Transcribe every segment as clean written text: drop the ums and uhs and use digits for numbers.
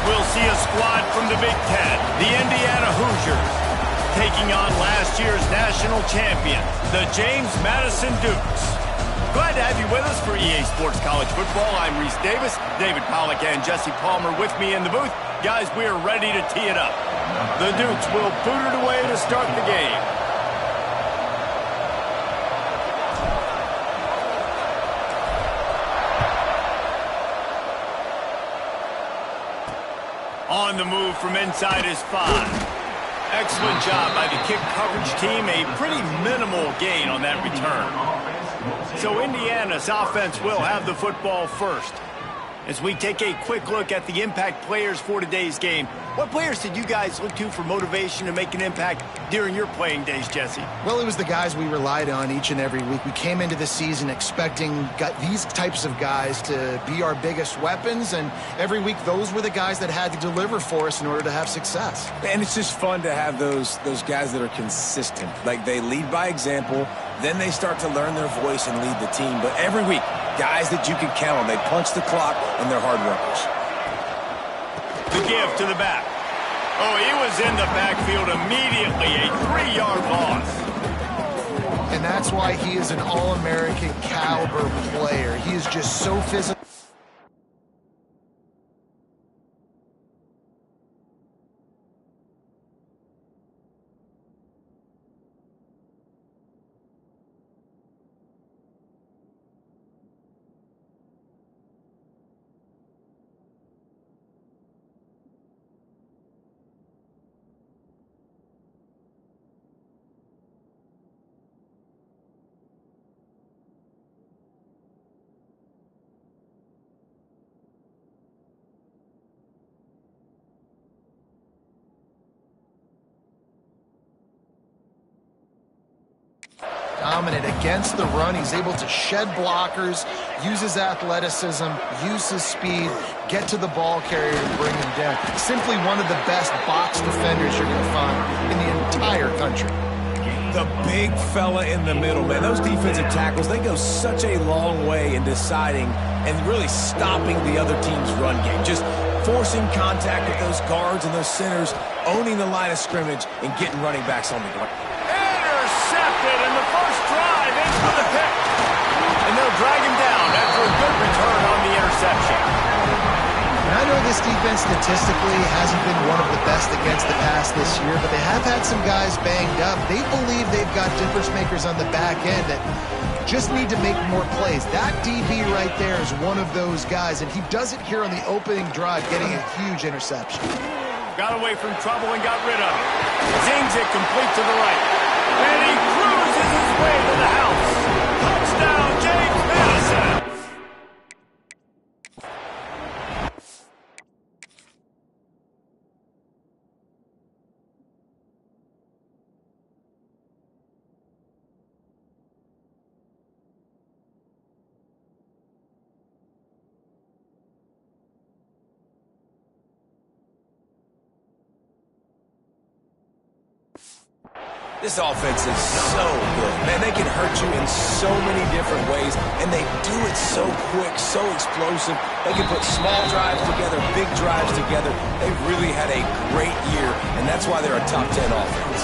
we'll see a squad from the Big Ten, the Indiana Hoosiers, taking on last year's national champion, the James Madison Dukes. Glad to have you with us for EA Sports College Football. I'm Reese Davis, David Pollack and Jesse Palmer with me in the booth. Guys, we are ready to tee it up. The Dukes will boot it away to start the game. On the move from inside his 5. Excellent job by the kick coverage team. A pretty minimal gain on that return. So Indiana's offense will have the football first. As we take a quick look at the impact players for today's game, what players did you guys look to for motivation to make an impact during your playing days, Jesse? Well, it was the guys we relied on each and every week. We came into the season expecting these types of guys to be our biggest weapons, and every week those were the guys that had to deliver for us in order to have success. And it's just fun to have those guys that are consistent. Like, they lead by example, then they start to learn their voice and lead the team. But every week, guys that you can count on. They punch the clock, and they're hard workers. The give to the back. Oh, he was in the backfield immediately. A 3-yard loss. And that's why he is an All-American caliber player. He is just so physical. Dominant against the run. He's able to shed blockers, use his athleticism, use his speed, get to the ball carrier and bring him down. Simply one of the best box defenders you're going to find in the entire country. The big fella in the middle, man. Those defensive tackles, they go such a long way in deciding and really stopping the other team's run game. Just forcing contact with those guards and those centers, owning the line of scrimmage, and getting running backs on the ground. Intercepted in the first drive, in for the pick. And they'll drag him down after a good return on the interception. And I know this defense statistically hasn't been one of the best against the pass this year, but they have had some guys banged up. They believe they've got difference makers on the back end that just need to make more plays. That DB right there is one of those guys, and he does it here on the opening drive, getting a huge interception. Got away from trouble and got rid of it. Zings it complete to the right. And he cruises his way to the house. Touchdown, James Madison. This offense is so good. Man, they can hurt you in so many different ways, and they do it so quick, so explosive. They can put small drives together, big drives together. They've really had a great year, and that's why they're a top 10 offense.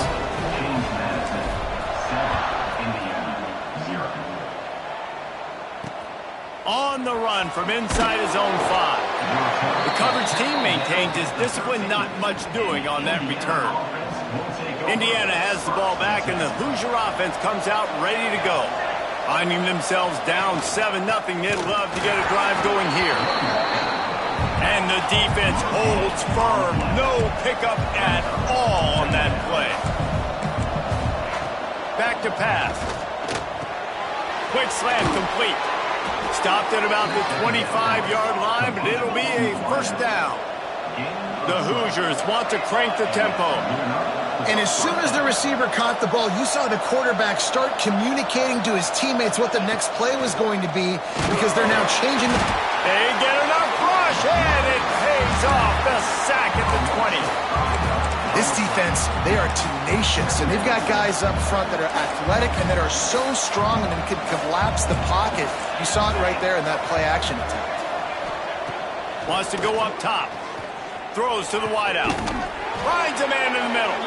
On the run from inside his own 5. The coverage team maintains his discipline, not much doing on that return. Indiana has the ball back, and the Hoosier offense comes out ready to go. Finding themselves down 7-0, they'd love to get a drive going here. And the defense holds firm. No pickup at all on that play. Back to pass. Quick slant complete. Stopped at about the 25-yard line, but it'll be a first down. The Hoosiers want to crank the tempo. And as soon as the receiver caught the ball, you saw the quarterback start communicating to his teammates what the next play was going to be, because they're now changing the... They get enough rush, and it pays off. The sack at the 20. This defense, they are tenacious, and they've got guys up front that are athletic and that are so strong and can collapse the pocket. You saw it right there in that play-action attempt. Wants to go up top. throws to the wideout. Finds a man in the middle.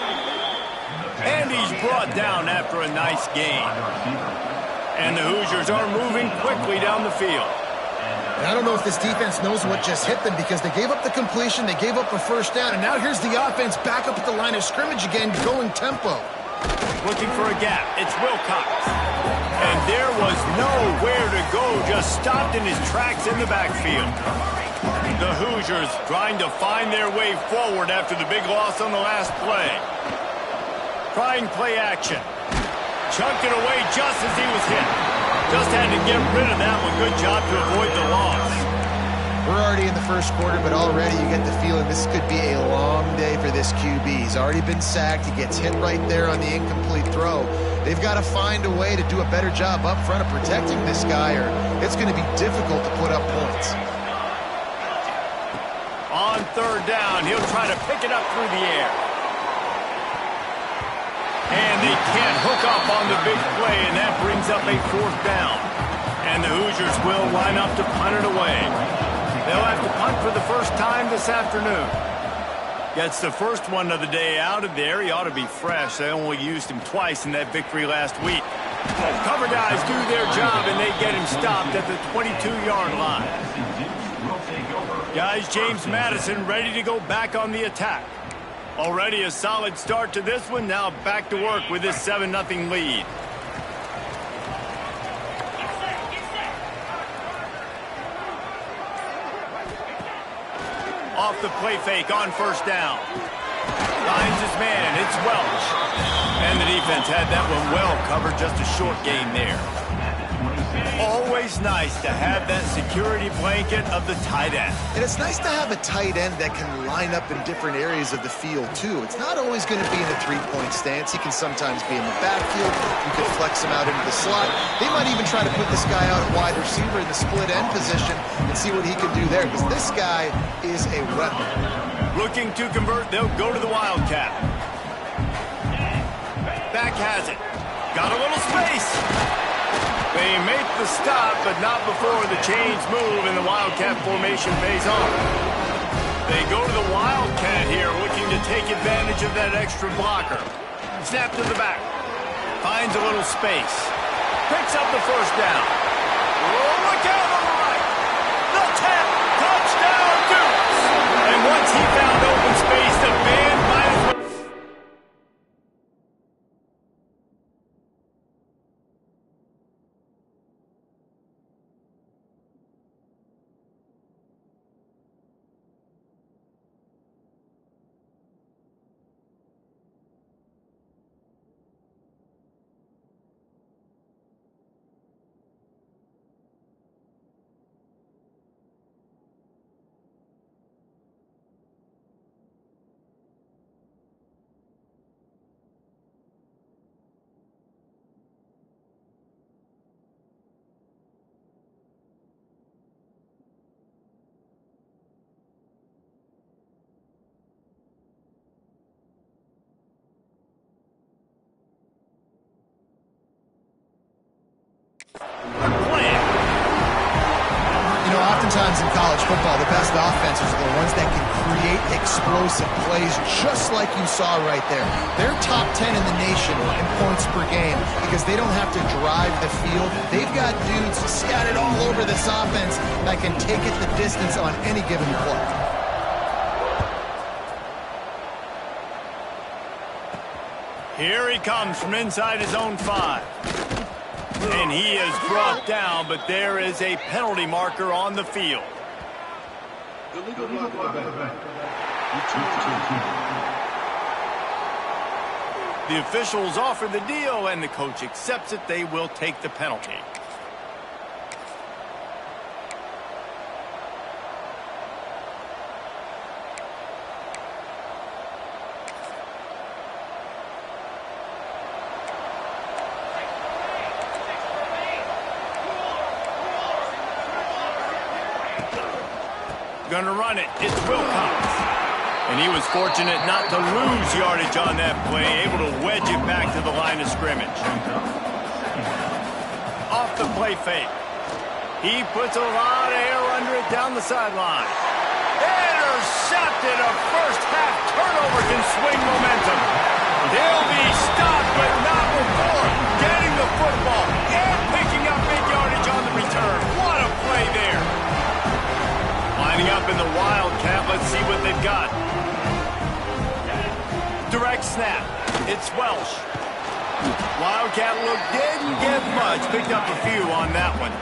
And he's brought down after a nice gain. And the Hoosiers are moving quickly down the field. And I don't know if this defense knows what just hit them because they gave up the completion, they gave up a first down, and now here's the offense back up at the line of scrimmage again, going tempo. Looking for a gap. It's Wilcox. And there was nowhere to go, just stopped in his tracks in the backfield. The Hoosiers trying to find their way forward after the big loss on the last play. Trying play action. Chunked it away just as he was hit. Just had to get rid of that one. Good job to avoid the loss. We're already in the first quarter, but already you get the feeling this could be a long day for this QB. He's already been sacked. He gets hit right there on the incomplete throw. They've got to find a way to do a better job up front of protecting this guy, or it's going to be difficult to put up points. On third down, he'll try to pick it up through the air. And they can't hook up on the big play, and that brings up a fourth down. And the Hoosiers will line up to punt it away. They'll have to punt for the first time this afternoon. Gets the first one of the day out of there. He ought to be fresh. They only used him twice in that victory last week. Cover guys do their job, and they get him stopped at the 22-yard line. Guys, James Madison ready to go back on the attack. Already a solid start to this one. Now back to work with this 7-0 lead. Off the play fake on first down. Finds his man. It's Welch. And the defense had that one well covered. Just a short gain there. Always nice to have that security blanket of the tight end. And it's nice to have a tight end that can line up in different areas of the field, too. It's not always going to be in a three-point stance. He can sometimes be in the backfield. You can flex him out into the slot. They might even try to put this guy out at wide receiver in the split end position and see what he can do there, because this guy is a weapon. Looking to convert, they'll go to the Wildcat. Back has it. Got a little space. They make the stop, but not before the chains move and the Wildcat formation pays off. They go to the Wildcat here, looking to take advantage of that extra blocker. Snap to the back. Finds a little space. Picks up the first down. Oh, look out on the right. The tap. Touchdown, Dukes. And once he found open space, the band might as well. Oftentimes in college football, the best offenses are the ones that can create explosive plays just like you saw right there. They're top 10 in the nation in points per game because they don't have to drive the field. They've got dudes scattered all over this offense that can take it the distance on any given play. Here he comes from inside his own 5. And he is brought down, but there is a penalty marker on the field. The officials offer the deal, and the coach accepts it. They will take the penalty. Gonna run it. It's Wilcox. And he was fortunate not to lose yardage on that play, able to wedge it back to the line of scrimmage. Off the play fake. He puts a lot of air under it down the sideline. Intercepted. A first-half turnover can swing momentum. He'll be stopped, but not before getting the football and picking up big yardage on the return. What a play there. Lining up in the Wildcat. Let's see what they've got. Direct snap. It's Welsh. Wildcat look didn't get much. Picked up a few on that one.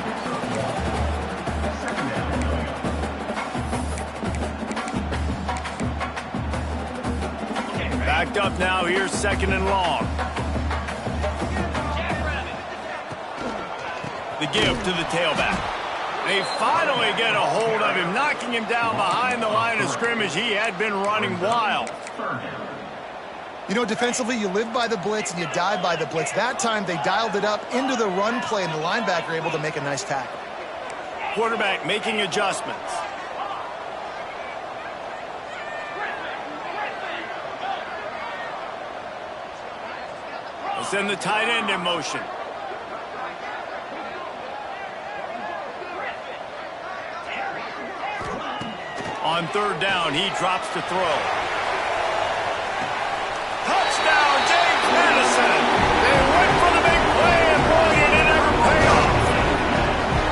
Backed up now. Here's 2nd and long. The give to the tailback. They finally get a hold of him, knocking him down behind the line of scrimmage. He had been running wild. You know, defensively, you live by the blitz and you die by the blitz. That time, they dialed it up into the run play, and the linebacker able to make a nice tackle. Quarterback making adjustments. We'll send the tight end in motion. On 3rd down, he drops to throw. Touchdown, James Madison. They went for the big play, and boy, did it ever pay off.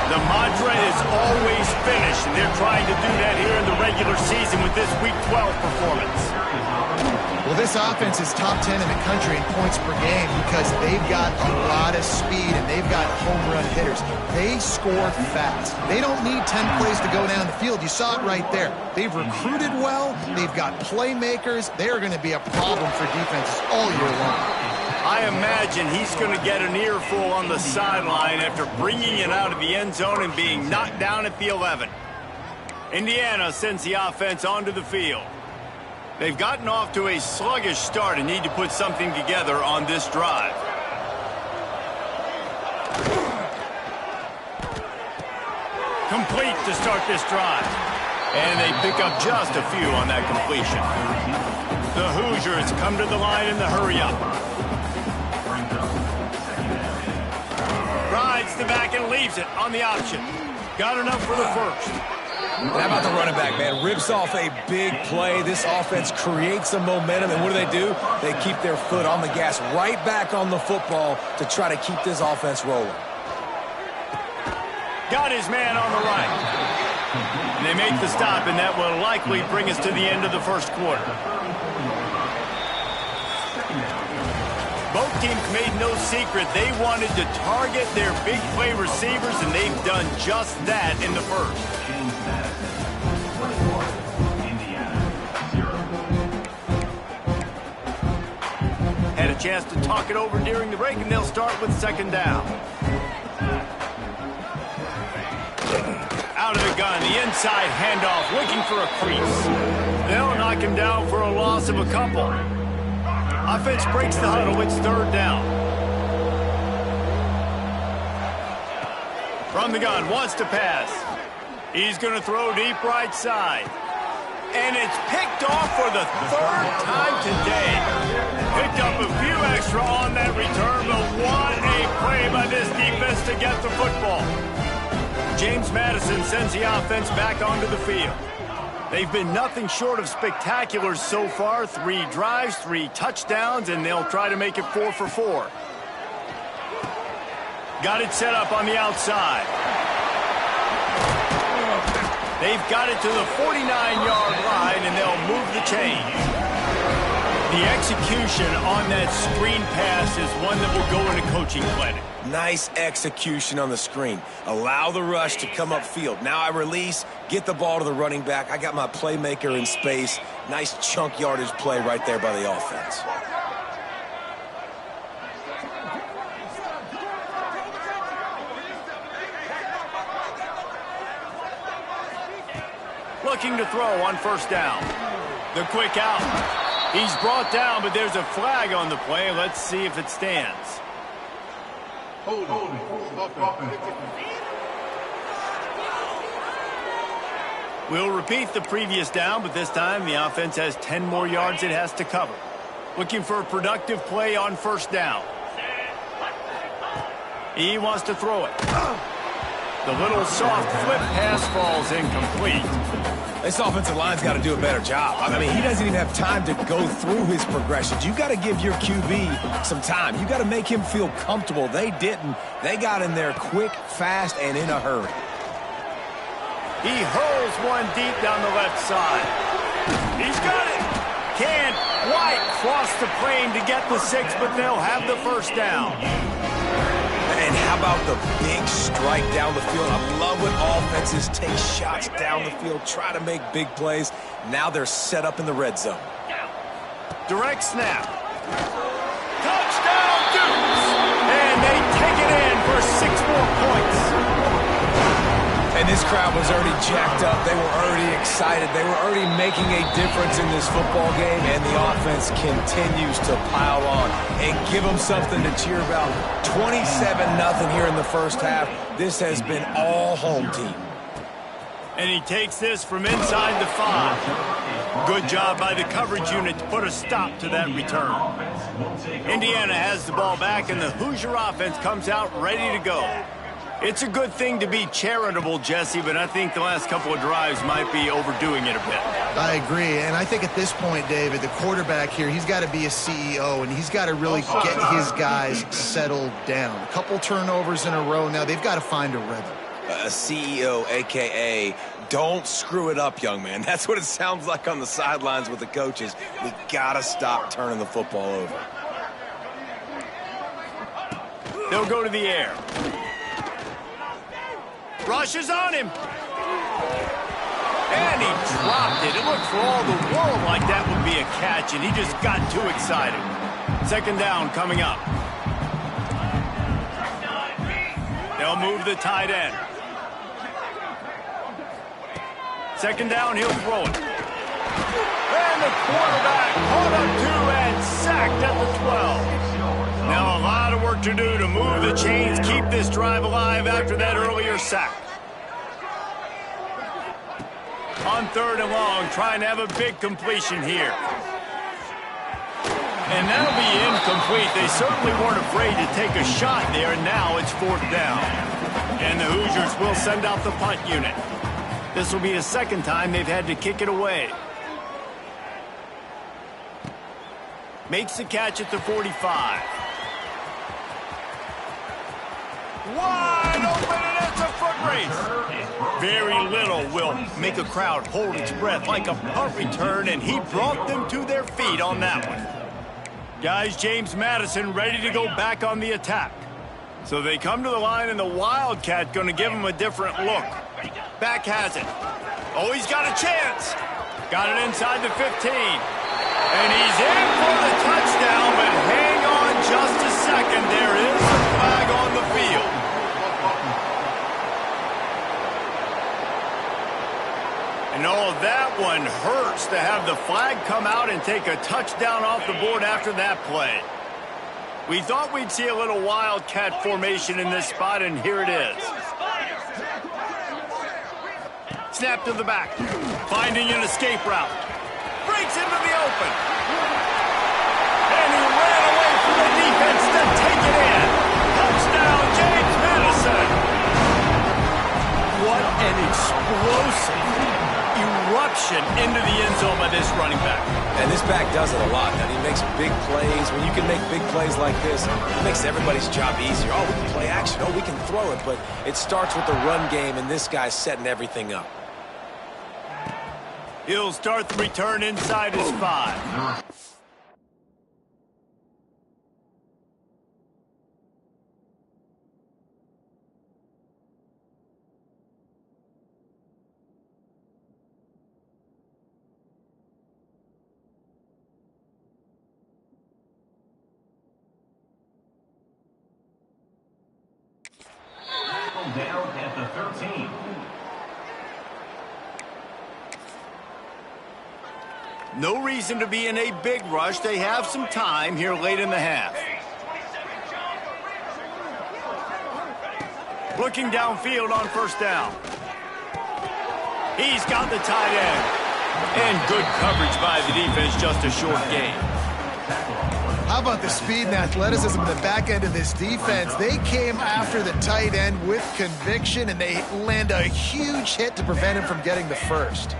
The mantra is always finish, and they're trying to do that here in the regular season with this Week 12 performance. Well, this offense is top 10 in the country in points per game because they've got a lot of speed and they've got home run hitters. They score fast. They don't need 10 plays to go down the field. You saw it right there. They've recruited well. They've got playmakers. They are going to be a problem for defenses all year long. I imagine he's going to get an earful on the sideline after bringing it out of the end zone and being knocked down at the 11. Indiana sends the offense onto the field. They've gotten off to a sluggish start and need to put something together on this drive. Complete to start this drive. And they pick up just a few on that completion. The Hoosiers come to the line in the hurry-up. Rides the back and leaves it on the option. Got enough for the first. How about the running back, man? Rips off a big play. This offense creates some momentum, and what do? They keep their foot on the gas right back on the football to try to keep this offense rolling. Got his man on the right. And they make the stop, and that will likely bring us to the end of the first quarter. Both teams made no secret they wanted to target their big play receivers, and they've done just that in the first. Had a chance to talk it over during the break, and they'll start with 2nd down. Out of the gun, the inside handoff, looking for a crease. They'll knock him down for a loss of a couple. Offense breaks the huddle. It's 3rd down. From the gun, wants to pass. He's going to throw deep right side. And it's picked off for the 3rd time today. Picked up a few extra on that return, but what a play by this defense to get the football. James Madison sends the offense back onto the field. They've been nothing short of spectacular so far. 3 drives, 3 touchdowns, and they'll try to make it 4 for 4. Got it set up on the outside. They've got it to the 49-yard line, and they'll move the chains. The execution on that screen pass is one that will go in a coaching clinic. Nice execution on the screen. Allow the rush to come upfield. Now I release, get the ball to the running back. I got my playmaker in space. Nice chunk yardage play right there by the offense. Looking to throw on 1st down. The quick out. He's brought down, but there's a flag on the play. Let's see if it stands. We'll repeat the previous down, but this time the offense has 10 more yards it has to cover. Looking for a productive play on 1st down. He wants to throw it. The little soft flip pass falls incomplete. This offensive line's got to do a better job. I mean, he doesn't even have time to go through his progressions. You got to give your QB some time. You got to make him feel comfortable. They didn't. They got in there quick, fast, and in a hurry. He hurls one deep down the left side. He's got it. Can't quite cross the plane to get the 6, but they'll have the first down. And how about the big strike down the field? I love when offenses take shots down the field, try to make big plays. Now they're set up in the red zone. Direct snap. Touchdown, Dukes! And they take it in for 6 more points. And this crowd was already jacked up. They were already excited. They were already making a difference in this football game, and the offense continues to pile on and give them something to cheer about. 27-0 here in the first half. This has been all home team. And he takes this from inside the 5. Good job by the coverage unit to put a stop to that return. Indiana has the ball back, and the Hoosier offense comes out ready to go. It's a good thing to be charitable, Jesse, but I think the last couple of drives might be overdoing it a bit. I agree, and I think at this point, David, the quarterback here, he's got to be a CEO, and he's got to really get his guys settled down. A couple turnovers in a row now. They've got to find a rhythm. A CEO, a.k.a. don't screw it up, young man. That's what it sounds like on the sidelines with the coaches. We got to stop turning the football over. They'll go to the air. Rushes on him. And he dropped it. It looked for all the world like that would be a catch, and he just got too excited. Second down coming up. They'll move the tight end. Second down, he'll throw it. And the quarterback caught up to and sacked at the 12. Now a lot of work to do to move the chains, keep this drive alive after that earlier sack. On 3rd and long, trying to have a big completion here. And that'll be incomplete. They certainly weren't afraid to take a shot there, and now it's 4th down. And the Hoosiers will send out the punt unit. This will be the second time they've had to kick it away. Makes the catch at the 45. Wide open, and it's a foot race. Very little will make a crowd hold its breath like a punt return, and he brought them to their feet on that one. Guys, James Madison ready to go back on the attack. So they come to the line, and the Wildcat going to give him a different look. Back has it. Oh, he's got a chance. Got it inside the 15. And he's in for the touchdown, but hang on just a second. There is a flag on the field. And oh, that one hurts to have the flag come out and take a touchdown off the board after that play. We thought we'd see a little Wildcat formation in this spot, and here it is. Snap to the back. Finding an escape route. Breaks into the open. And he ran away from the defense to take it in. Touchdown, James Madison. What an explosive eruption into the end zone by this running back. And this back does it a lot. And he makes big plays. When you can make big plays like this, it makes everybody's job easier. Oh, we can play action. Oh, we can throw it. But it starts with the run game, and this guy's setting everything up. He'll start the return inside his 5. Down at the 13. No reason to be in a big rush. They have some time here late in the half. Looking downfield on first down. He's got the tight end. And good coverage by the defense, just a short gain. How about the speed and athleticism in the back end of this defense? They came after the tight end with conviction, and they land a huge hit to prevent him from getting the first.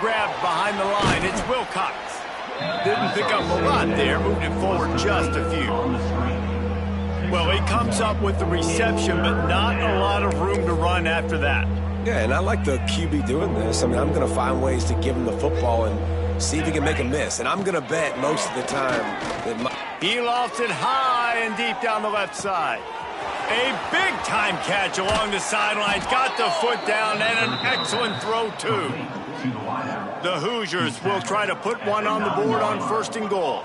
Grabbed behind the line, it's Wilcox. Didn't pick up a lot there, moved it forward just a few. Well, he comes up with the reception, but not a lot of room to run after that. Yeah, and I like the QB doing this. I mean, I'm going to find ways to give him the football and see if he can make a miss. And I'm going to bet most of the time that he lofts it high and deep down the left side. A big-time catch along the sidelines. Got the foot down and an excellent throw, too. The Hoosiers will try to put one on the board on 1st and goal.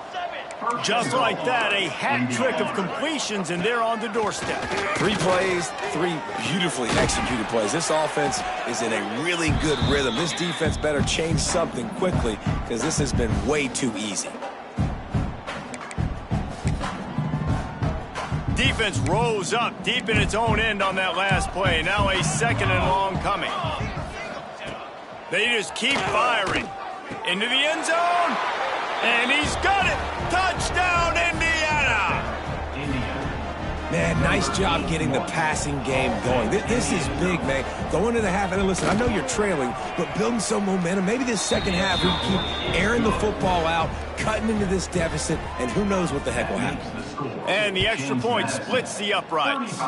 Just like that, a hat trick of completions, and they're on the doorstep. 3 plays, 3 beautifully executed plays. This offense is in a really good rhythm. This defense better change something quickly because this has been way too easy. Defense rose up deep in its own end on that last play. Now a 2nd and long coming. They just keep firing. Into the end zone. And he's got it. Touchdown, Indiana. Man, nice job getting the passing game going. This is big, man. Going to the half, and listen, I know you're trailing, but building some momentum. Maybe this second half we keep airing the football out, cutting into this deficit, and who knows what the heck will happen. And the extra point splits the uprights.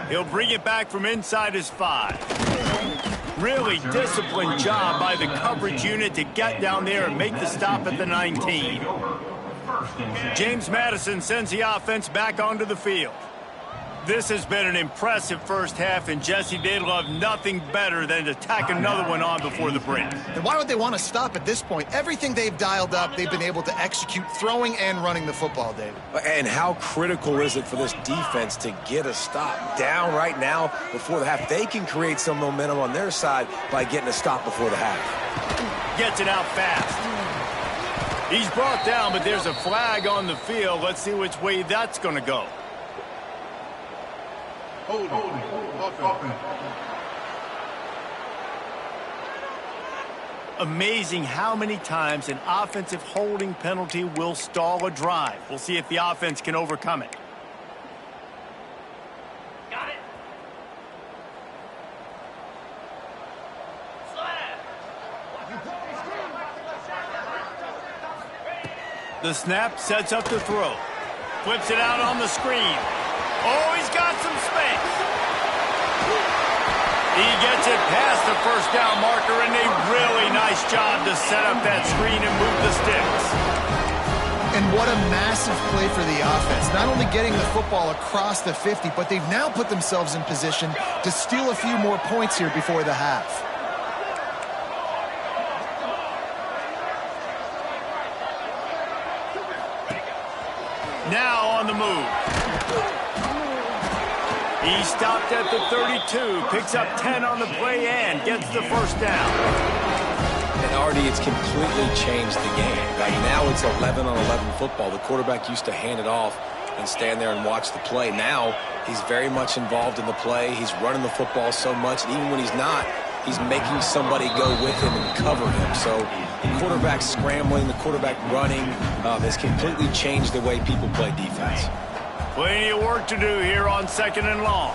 He'll bring it back from inside his 5. Really disciplined job by the coverage unit to get down there and make the stop at the 19. James Madison sends the offense back onto the field. This has been an impressive first half, and Jesse, they'd love nothing better than to tack another one on before the break. And why would they want to stop at this point? Everything they've dialed up, they've been able to execute throwing and running the football, David. And how critical is it for this defense to get a stop down right now before the half? They can create some momentum on their side by getting a stop before the half. Gets it out fast. He's brought down, but there's a flag on the field. Let's see which way that's going to go. Amazing how many times an offensive holding penalty will stall a drive. We'll see if the offense can overcome it. Got it. The snap sets up the throw. Flips it out on the screen. Oh, he's got some space. He gets it past the first down marker, and a really nice job to set up that screen and move the sticks. And what a massive play for the offense. Not only getting the football across the 50, but they've now put themselves in position to steal a few more points here before the half. Now on the move. He stopped at the 32, picks up 10 on the play and gets the first down. And Artie, it's completely changed the game. Right now it's 11-on-11 football. The quarterback used to hand it off and stand there and watch the play. Now he's very much involved in the play. He's running the football so much, and even when he's not, he's making somebody go with him and cover him. So the quarterback scrambling, the quarterback running has completely changed the way people play defense. Plenty of work to do here on 2nd and long.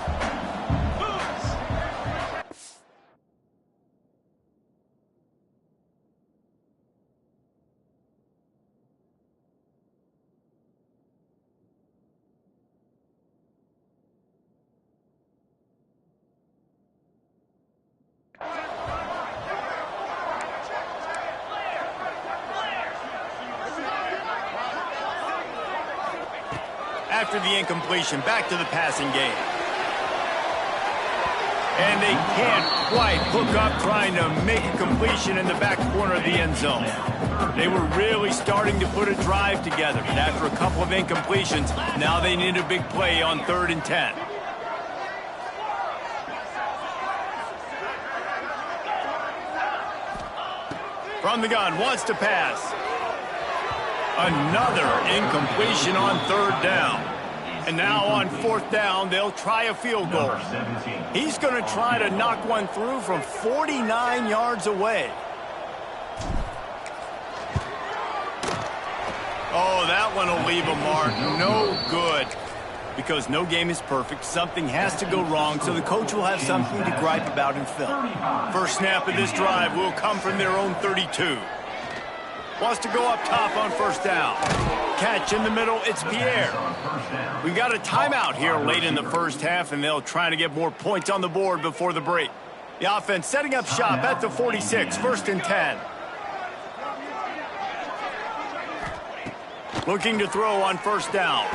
After the incompletion, back to the passing game. And they can't quite hook up trying to make a completion in the back corner of the end zone. They were really starting to put a drive together, but after a couple of incompletions, now they need a big play on 3rd and 10. From the gun, wants to pass. Another incompletion on 3rd down. And now on 4th down, they'll try a field goal. He's going to try to knock one through from 49 yards away. Oh, that one will leave a mark. No good. Because no game is perfect, something has to go wrong, so the coach will have something to gripe about in film. First snap of this drive will come from their own 32. Wants to go up top on first down. Catch in the middle, it's Pierre. We got a timeout here late in the first half, and they'll try to get more points on the board before the break. The offense setting up shop at the 46, 1st and 10. Looking to throw on first down.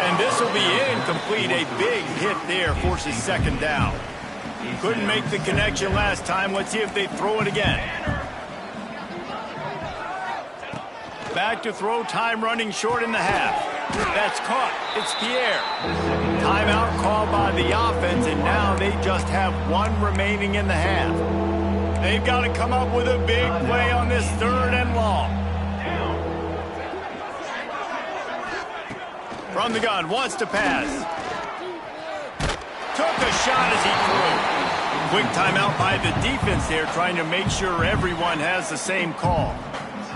And this will be incomplete. A big hit there forces 2nd down. Couldn't make the connection last time. Let's see if they throw it again. Back to throw, time running short in the half. That's caught. It's Pierre. Timeout called by the offense, and now they just have 1 remaining in the half. They've got to come up with a big play on this 3rd and long. From the gun, wants to pass. Took a shot as he threw. Quick timeout by the defense there, trying to make sure everyone has the same call.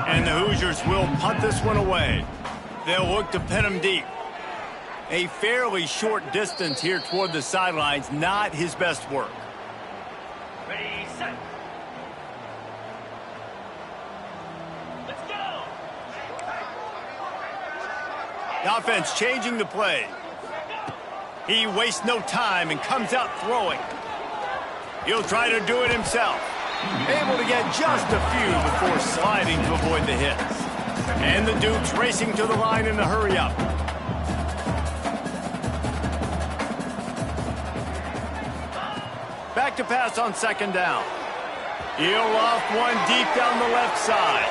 And the Hoosiers will punt this one away. They'll look to pin him deep. A fairly short distance here toward the sidelines, not his best work. Ready, set. Let's go. The offense changing the play. He wastes no time and comes out throwing. He'll try to do it himself. Able to get just a few before sliding to avoid the hits. And the Dukes racing to the line in a hurry-up. Back to pass on 2nd down. He'll loft one deep down the left side.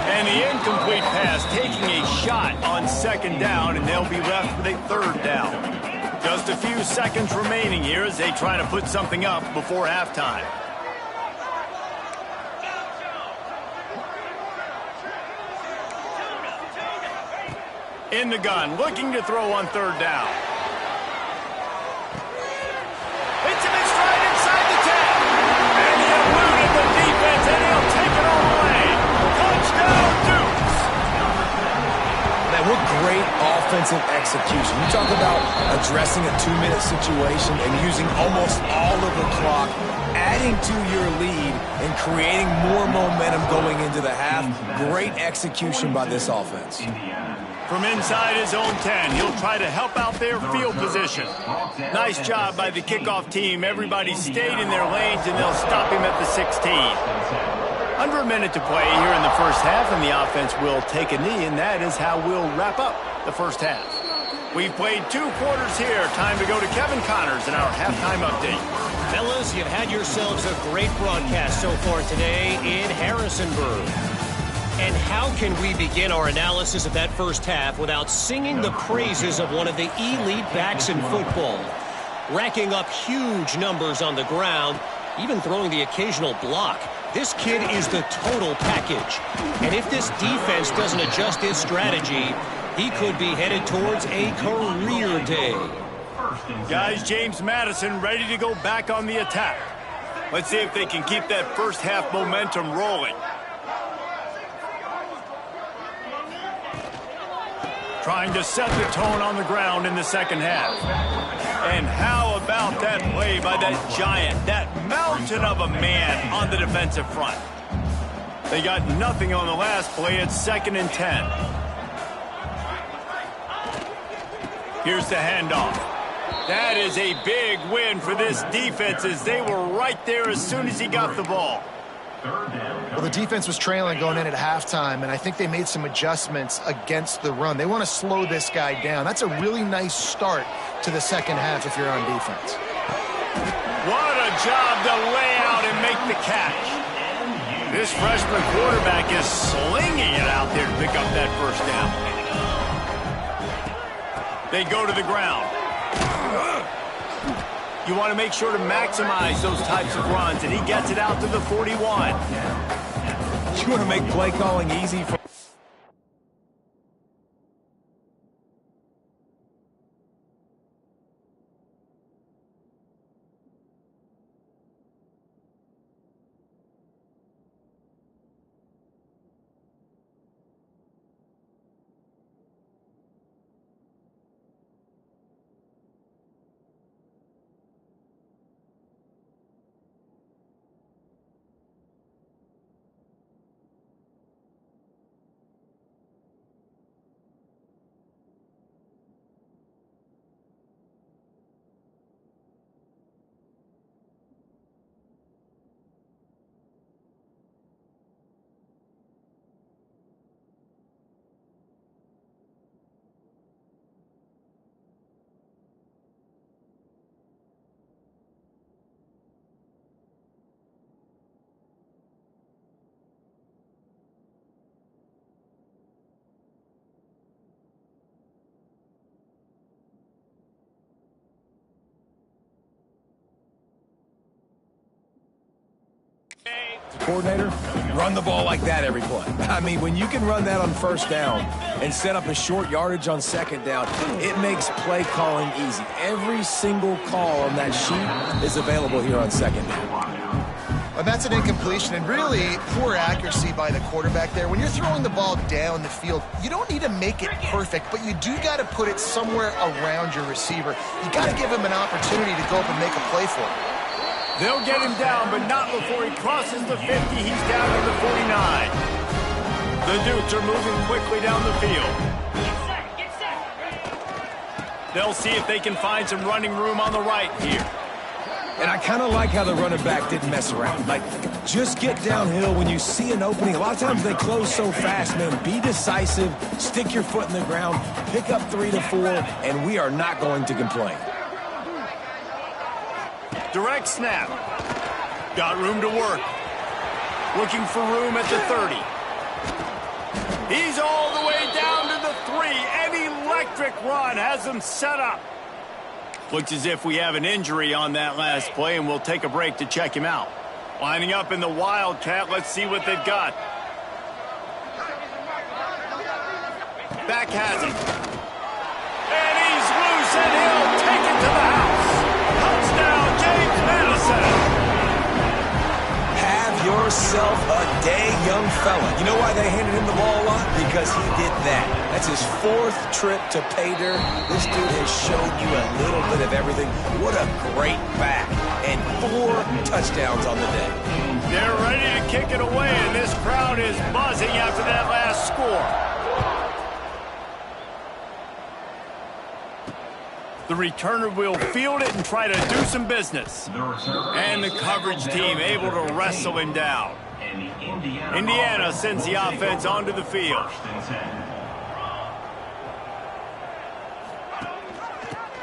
And the incomplete pass taking a shot on 2nd down, and they'll be left with a 3rd down. Just a few seconds remaining here as they try to put something up before halftime. In the gun, looking to throw on 3rd down. Hits him in stride inside the 10. And he eluded the defense, and he'll take it all away. Touchdown, Dukes! Man, what great offensive execution. You talk about addressing a 2-minute situation and using almost all of the clock, adding to your lead and creating more momentum going into the half. Great execution by this offense. From inside his own 10, he'll try to help out their field position. Nice job by the kickoff team. Everybody stayed in their lanes, and they'll stop him at the 16. Under a minute to play here in the first half, and the offense will take a knee, and that is how we'll wrap up the first half. We've played 2 quarters here. Time to go to Kevin Connors in our halftime update. Fellas, you've had yourselves a great broadcast so far today in Harrisonburg. And how can we begin our analysis of that first half without singing the praises of one of the elite backs in football? Racking up huge numbers on the ground, even throwing the occasional block. This kid is the total package. And if this defense doesn't adjust his strategy, he could be headed towards a career day. Guys, James Madison ready to go back on the attack. Let's see if they can keep that first half momentum rolling. Trying to set the tone on the ground in the second half. And how about that play by that giant, that mountain of a man on the defensive front? They got nothing on the last play. It's 2nd and 10. Here's the handoff. That is a big win for this defense as they were right there as soon as he got the ball. Well, the defense was trailing going in at halftime, and I think they made some adjustments against the run. They want to slow this guy down. That's a really nice start to the second half if you're on defense. What a job to lay out and make the catch. This freshman quarterback is slinging it out there to pick up that first down. They go to the ground. You want to make sure to maximize those types of runs, and he gets it out to the 41. You want to make play calling easy for coordinator, run the ball like that every play. I mean, when you can run that on first down and set up a short yardage on second down, it makes play calling easy. Every single call on that sheet is available here on second down. And that's an incompletion and really poor accuracy by the quarterback there. When you're throwing the ball down the field, you don't need to make it perfect, but you do got to put it somewhere around your receiver. You got to give him an opportunity to go up and make a play for it. They'll get him down, but not before he crosses the 50. He's down to the 49. The Dukes are moving quickly down the field. Get set. They'll see if they can find some running room on the right here. And I kind of like how the running back didn't mess around. Like, just get downhill when you see an opening. A lot of times they close so fast, man. Be decisive, stick your foot in the ground, pick up 3 to 4, and we are not going to complain. Direct snap. Got room to work. Looking for room at the 30. He's all the way down to the 3. An electric run has him set up. Looks as if we have an injury on that last play, and we'll take a break to check him out. Lining up in the Wildcat, let's see what they've got. Back has it. And he's loose, and he'll take it to the house. Touchdown, James Madison. Have yourself a day, young fella. You know why they handed him the ball a lot? Because he did that. That's his 4th trip to pay dirt. This dude has shown you a little bit of everything. What a great back. And 4 touchdowns on the day. They're ready to kick it away, and this crowd is buzzing after that last score. The returner will field it and try to do some business. And the coverage team able to wrestle him down. Indiana sends the offense onto the field.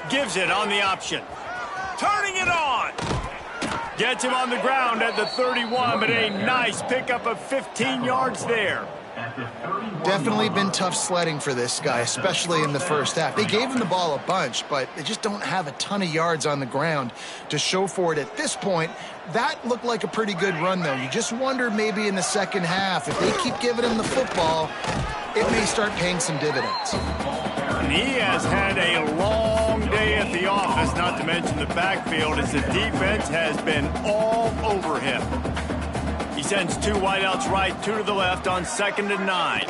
Gives it on the option. Turning it on. Gets him on the ground at the 31, but a nice pickup of 15 yards there. Definitely been tough sledding for this guy, especially in the first half. They gave him the ball a bunch, but they just don't have a ton of yards on the ground to show for it at this point. That looked like a pretty good run, though. You just wonder maybe in the second half, if they keep giving him the football, it may start paying some dividends. And he has had a long day at the office, not to mention the backfield, as the defense has been all over him. He sends 2 wideouts right, 2 to the left on 2nd and 9.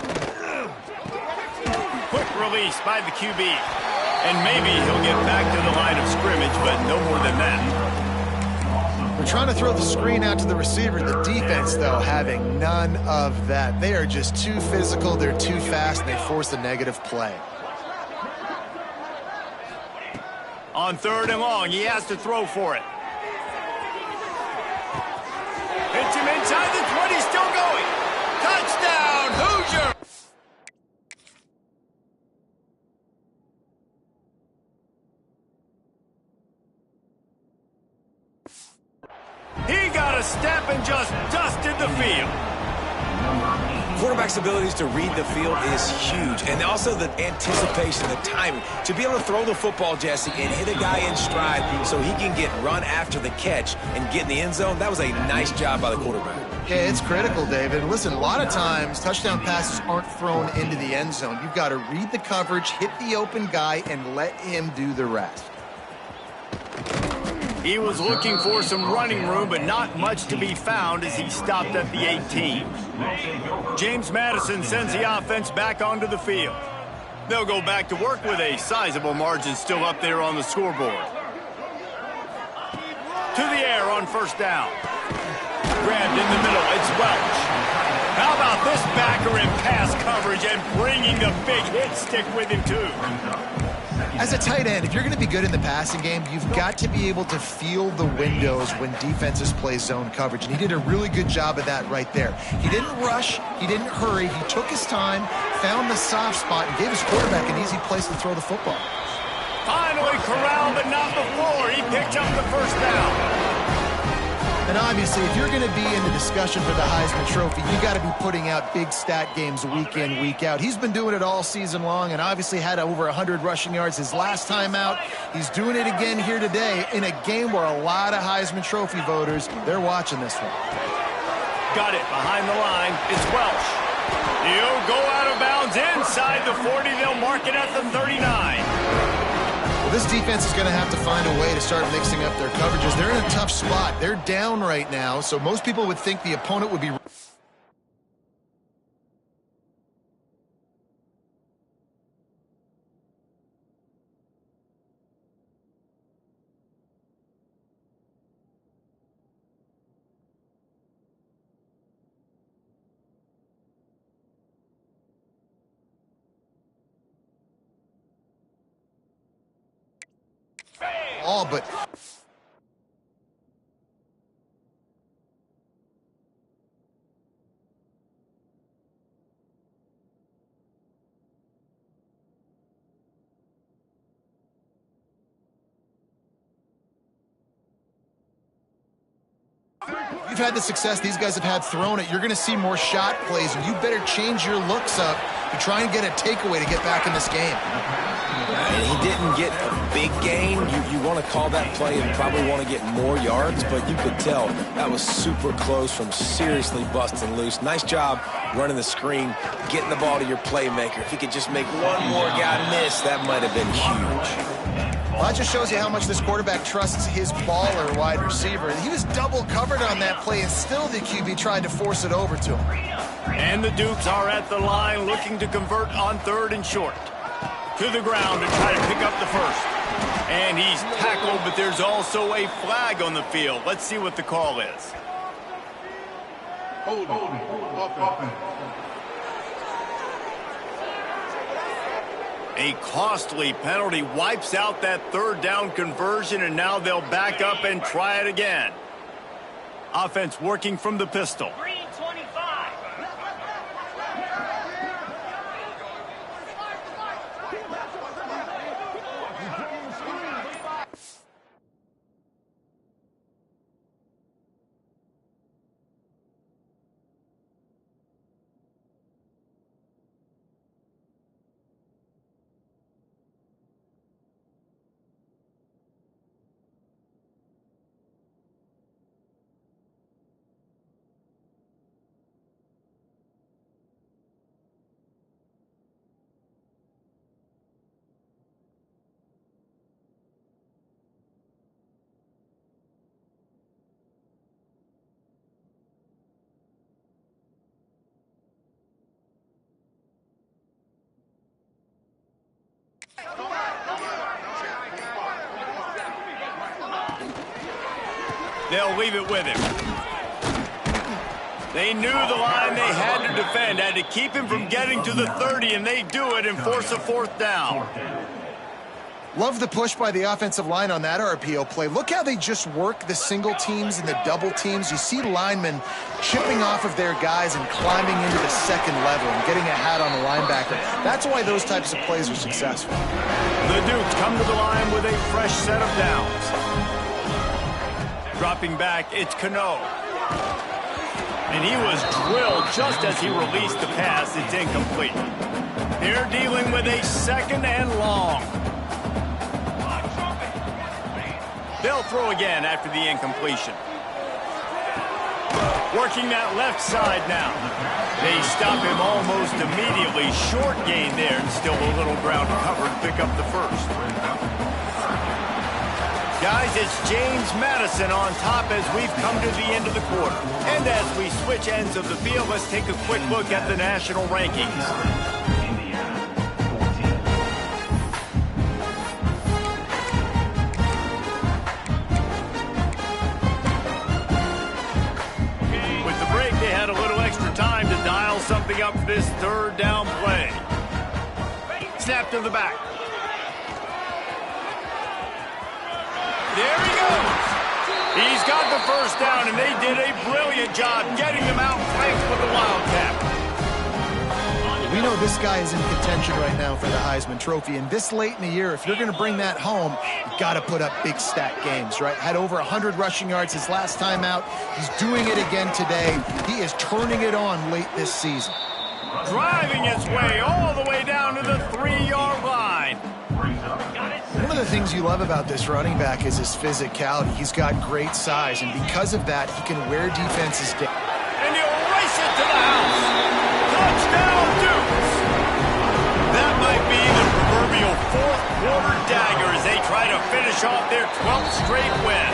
Quick release by the QB. And maybe he'll get back to the line of scrimmage, but no more than that. We're trying to throw the screen out to the receiver. The defense, though, having none of that. They are just too physical, they're too fast, and they force a negative play. On 3rd and long, he has to throw for it. Hits him inside the 20, still going. Touchdown, Hoosier! He got a step and just dusted the field. Quarterback's abilities to read the field is huge, and also the anticipation, the timing. To be able to throw the football, Jesse, and hit a guy in stride so he can get run after the catch and get in the end zone, that was a nice job by the quarterback. Yeah, it's critical, David. Listen, a lot of times, touchdown passes aren't thrown into the end zone. You've got to read the coverage, hit the open guy, and let him do the rest. He was looking for some running room, but not much to be found as he stopped at the 18. James Madison sends the offense back onto the field. They'll go back to work with a sizable margin still up there on the scoreboard. To the air on 1st down. Grabbed in the middle, it's Welch. How about this backer in pass coverage and bringing the big hit stick with him, too? As a tight end, if you're going to be good in the passing game, you've got to be able to feel the windows when defenses play zone coverage. And he did a really good job of that right there. He didn't rush. He didn't hurry. He took his time, found the soft spot, and gave his quarterback an easy place to throw the football. Finally corralled, but not before. He picked up the 1st down. And obviously, if you're going to be in the discussion for the Heisman Trophy, you got to be putting out big stat games week in, week out. He's been doing it all season long and obviously had over 100 rushing yards his last time out. He's doing it again here today in a game where a lot of Heisman Trophy voters, they're watching this one. got it behind the line. It's Welsh. He'll go out of bounds inside the 40. They'll mark it at the 39. Well, this defense is going to have to find a way to start mixing up their coverages. They're in a tough spot. They're down right now, so most people would think the opponent would be... all but... You've had the success these guys have had throwing it. You're going to see more shot plays, and you better change your looks up to try and get a takeaway to get back in this game. And he didn't get a big gain. You want to call that play and probably want to get more yards, but you could tell that was super close from seriously busting loose. Nice job running the screen, getting the ball to your playmaker. If he could just make one more guy miss, that might have been huge. Well, that just shows you how much this quarterback trusts his baller wide receiver. He was double covered on that play, and still the QB tried to force it over to him. And the Dukes are at the line looking to convert on 3rd and short. To the ground to try to pick up the first. And he's tackled, but there's also a flag on the field. Let's see what the call is. A costly penalty wipes out that 3rd down conversion, and now they'll back up and try it again. Offense working from the pistol. Green 25. They'll leave it with him. They knew the line they had to defend, had to keep him from getting to the 30, and they do it and force a 4th down. Love the push by the offensive line on that RPO play. Look how they just work the single teams and the double teams. You see linemen chipping off of their guys and climbing into the 2nd level and getting a hat on the linebacker. That's why those types of plays are successful. The Dukes come to the line with a fresh set of downs. Dropping back, it's Cano. And he was drilled just as he released the pass. It's incomplete. They're dealing with a 2nd and long. They'll throw again after the incompletion. Working that left side now. They stop him almost immediately. Short gain there, and still a little ground covered to pick up the first. Guys, it's James Madison on top as we've come to the end of the quarter. And as we switch ends of the field, let's take a quick look at the national rankings. With the break, they had a little extra time to dial something up for this 3rd down play. Snap to the back. There he goes. He's got the first down, and they did a brilliant job getting them out flanked with the Wildcat. We know this guy is in contention right now for the Heisman Trophy, and this late in the year, if you're going to bring that home, you've got to put up big stat games, right? Had over 100 rushing yards his last time out. He's doing it again today. He is turning it on late this season. Driving his way all the way down to the 3-yard line. One of the things you love about this running back is his physicality. He's got great size, and because of that, he can wear defenses down. And he'll race it to the house. Touchdown, Dukes. That might be the proverbial fourth quarter dagger as they try to finish off their 12th straight win.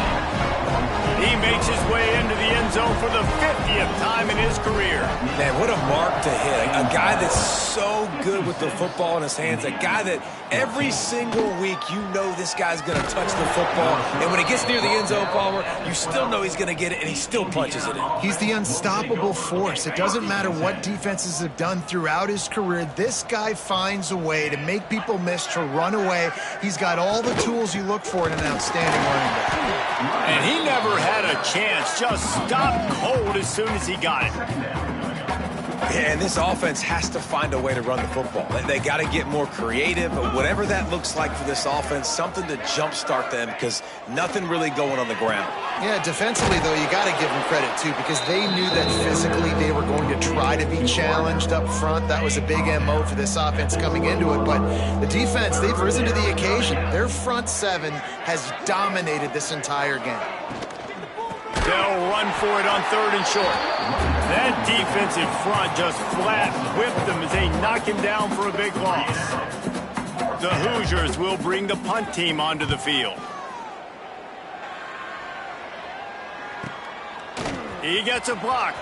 He makes his way into the end zone for the 50th time in his career. Man, what a mark to hit. A guy that's so good with the football in his hands. A guy that every single week you know this guy's going to touch the football. And when it gets near the end zone, Palmer, you still know he's going to get it, and he still punches it in. He's the unstoppable force. It doesn't matter what defenses have done throughout his career. This guy finds a way to make people miss, to run away. He's got all the tools you look for in an outstanding running back. And he never had a chance, just stopped cold as soon as he got it. Yeah, and this offense has to find a way to run the football. They got to get more creative, but whatever that looks like for this offense, something to jumpstart them, because nothing really going on the ground. Yeah, defensively, though, you got to give them credit, too, because they knew that physically they were going to try to be challenged up front. That was a big MO for this offense coming into it, but the defense, they've risen to the occasion. Their front seven has dominated this entire game. They'll run for it on 3rd and short. That defensive front just flat whipped them as they knock him down for a big loss. The Hoosiers will bring the punt team onto the field. He gets a block.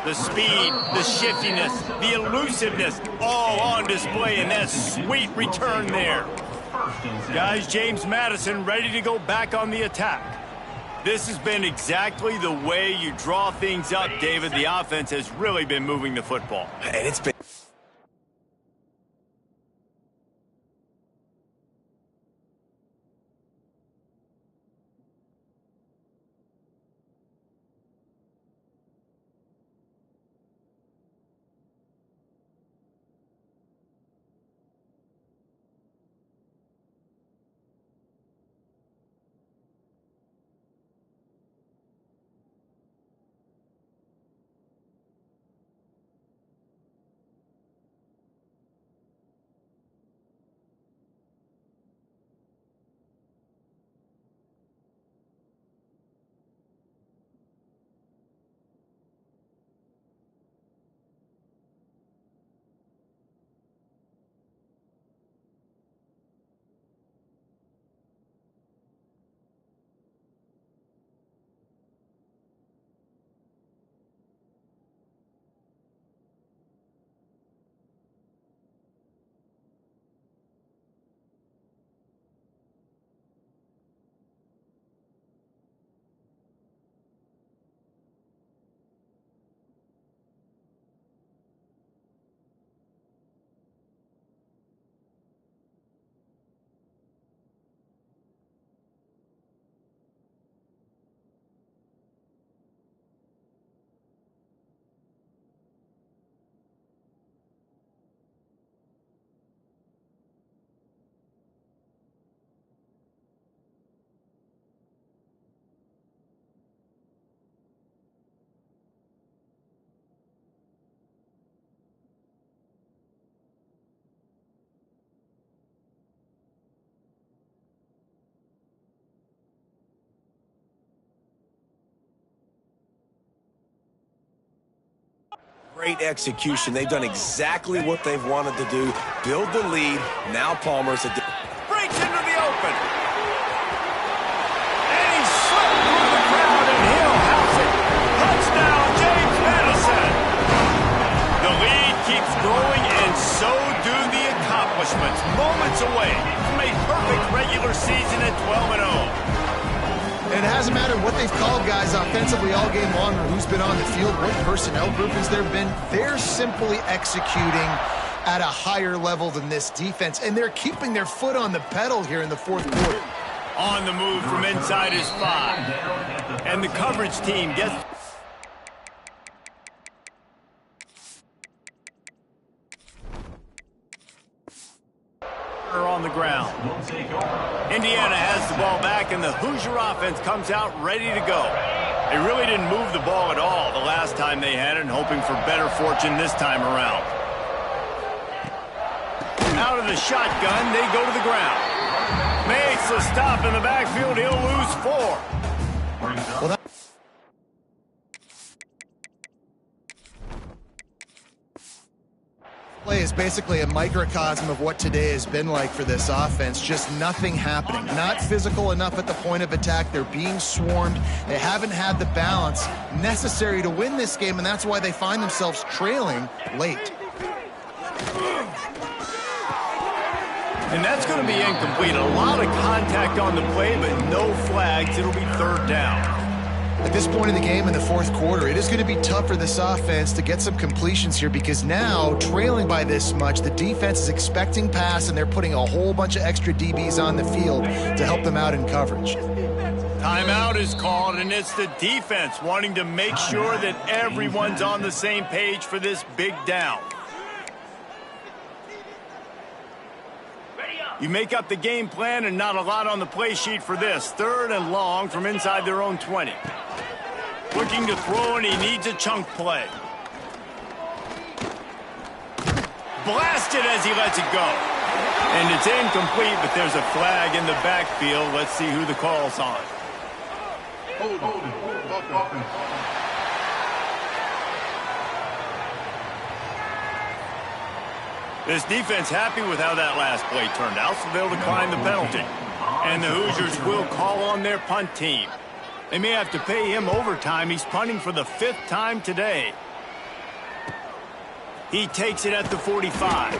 The speed, the shiftiness, the elusiveness, all on display in that sweet return there. Guys, James Madison ready to go back on the attack. This has been exactly the way you draw things up, David. The offense has really been moving the football. And it's been... Great execution. They've done exactly what they've wanted to do. Build the lead. Now Palmer's Breaks into the open. And he slipped through the crowd, and he'll house it. Touchdown, James Madison. The lead keeps growing, and so do the accomplishments. Moments away from a perfect regular season at 12-0. And it hasn't mattered what they've called guys offensively all game long or who's been on the field, what personnel groupings there have been. They're simply executing at a higher level than this defense, and they're keeping their foot on the pedal here in the 4th quarter. On the move from inside his 5. And the coverage team gets... on the ground. Indiana has the ball back, and the Hoosier offense comes out ready to go. They really didn't move the ball at all the last time they had it, and hoping for better fortune this time around. Out of the shotgun, they go to the ground. Makes the stop in the backfield. He'll lose 4. Well, that play is basically a microcosm of what today has been like for this offense. Just nothing happening. Not physical enough at the point of attack. They're being swarmed. They haven't had the balance necessary to win this game, and that's why they find themselves trailing late. And that's going to be incomplete. A lot of contact on the play, but no flags. It'll be third down. At this point in the game in the fourth quarter, it is going to be tough for this offense to get some completions here because now, trailing by this much, the defense is expecting pass, and they're putting a whole bunch of extra DBs on the field to help them out in coverage. Timeout is called, and it's the defense wanting to make sure that everyone's on the same page for this big down. You make up the game plan and not a lot on the play sheet for this. Third and long from inside their own 20. Looking to throw, and he needs a chunk play. Blasted as he lets it go. And it's incomplete, but there's a flag in the backfield. Let's see who the call's on. This defense happy with how that last play turned out, so they'll decline the penalty. And the Hoosiers will call on their punt team. They may have to pay him overtime. He's punting for the 5th time today. He takes it at the 45.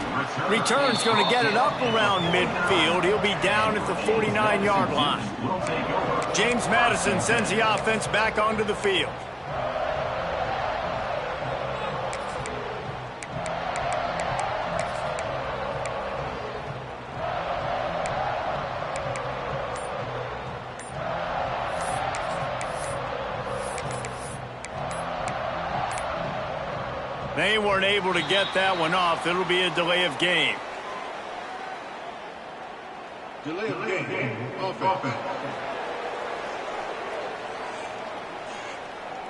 Return's going to get it up around midfield. He'll be down at the 49-yard line. James Madison sends the offense back onto the field. They weren't able to get that one off. It'll be a delay of game. Delay of game. Offense.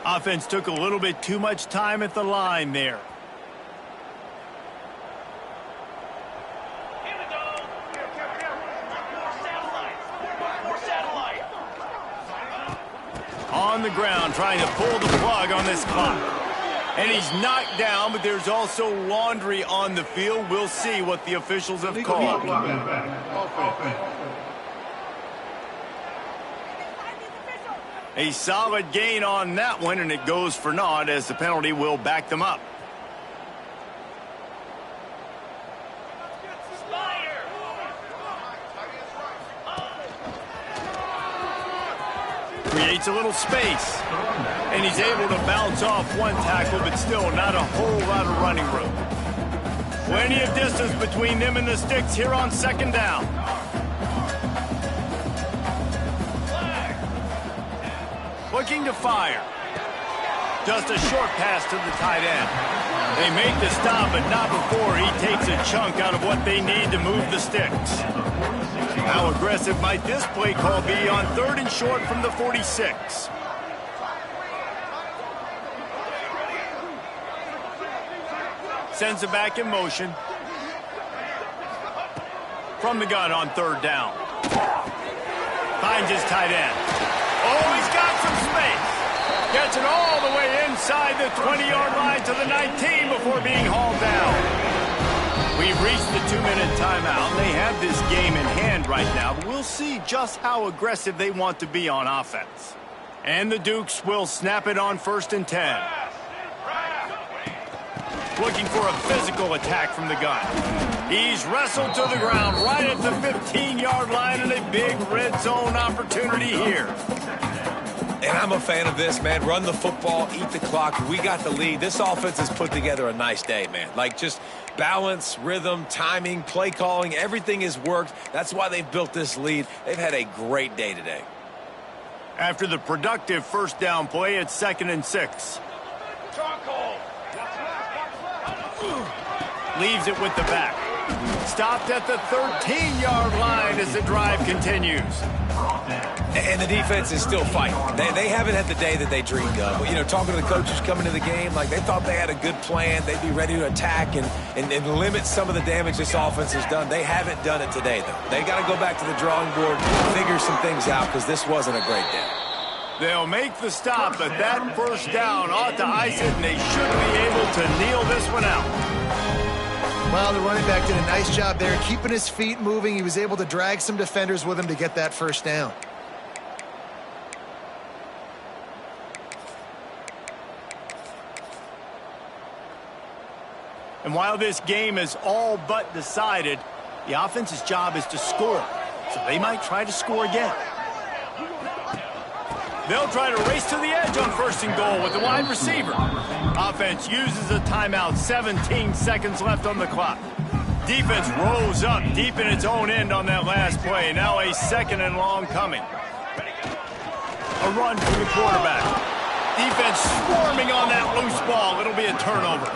Offense took a little bit too much time at the line there. Here we go. More satellite. On the ground, trying to pull the plug on this clock. And he's knocked down, but there's also laundry on the field. We'll see what the officials have called. A solid gain on that one, and it goes for naught as the penalty will back them up. Creates a little space. And he's able to bounce off one tackle, but still not a whole lot of running room. Plenty of distance between them and the sticks here on second down. Looking to fire. Just a short pass to the tight end. They make the stop, but not before he takes a chunk out of what they need to move the sticks. How aggressive might this play call be on 3rd and short from the 46? Sends it back in motion. From the gun on 3rd down. Finds his tight end. Oh, he's got some space. Gets it all the way inside the 20-yard line to the 19 before being hauled down. We've reached the 2-minute timeout. They have this game in hand right now, but we'll see just how aggressive they want to be on offense. And the Dukes will snap it on 1st and 10. Looking for a physical attack from the gun. He's wrestled to the ground right at the 15-yard line, and a big red zone opportunity here. And I'm a fan of this, man. Run the football, eat the clock. We got the lead. This offense has put together a nice day, man. Like, just balance, rhythm, timing, play calling, everything has worked. That's why they've built this lead. They've had a great day today. After the productive 1st down play, it's 2nd and 6. Leaves it with the back. Stopped at the 13-yard line as the drive continues. And the defense is still fighting. They haven't had the day that they dreamed of. But, you know, talking to the coaches coming to the game, like, they thought they had a good plan. They'd be ready to attack and limit some of the damage this offense has done. They haven't done it today, though. They got to go back to the drawing board, figure some things out, because this wasn't a great day. They'll make the stop, but that first down ought to ice it, and they should be able to kneel this one out. Well, the running back did a nice job there, keeping his feet moving. He was able to drag some defenders with him to get that first down. And while this game is all but decided, the offense's job is to score. So they might try to score again. They'll try to race to the edge on 1st and goal with the wide receiver. Offense uses a timeout, 17 seconds left on the clock. Defense rolls up deep in its own end on that last play. Now a 2nd and long coming. A run for the quarterback. Defense swarming on that loose ball. It'll be a turnover.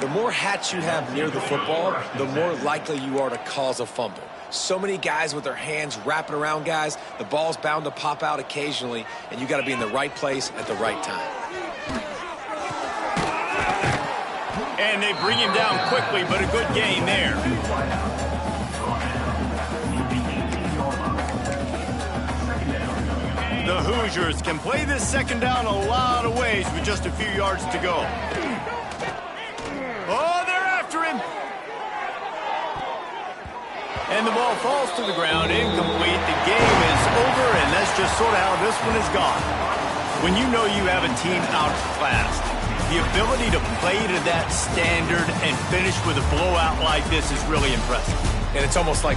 The more hats you have near the football, the more likely you are to cause a fumble. So many guys with their hands wrapping around guys, the ball's bound to pop out occasionally, and you got to be in the right place at the right time. And they bring him down quickly, but a good gain there. The Hoosiers can play this 2nd down a lot of ways with just a few yards to go. Oh, they're after him. And the ball falls to the ground, incomplete. The game is over, and that's just sort of how this one is gone. When you know you have a team outclassed, the ability to play to that standard and finish with a blowout like this is really impressive. And it's almost like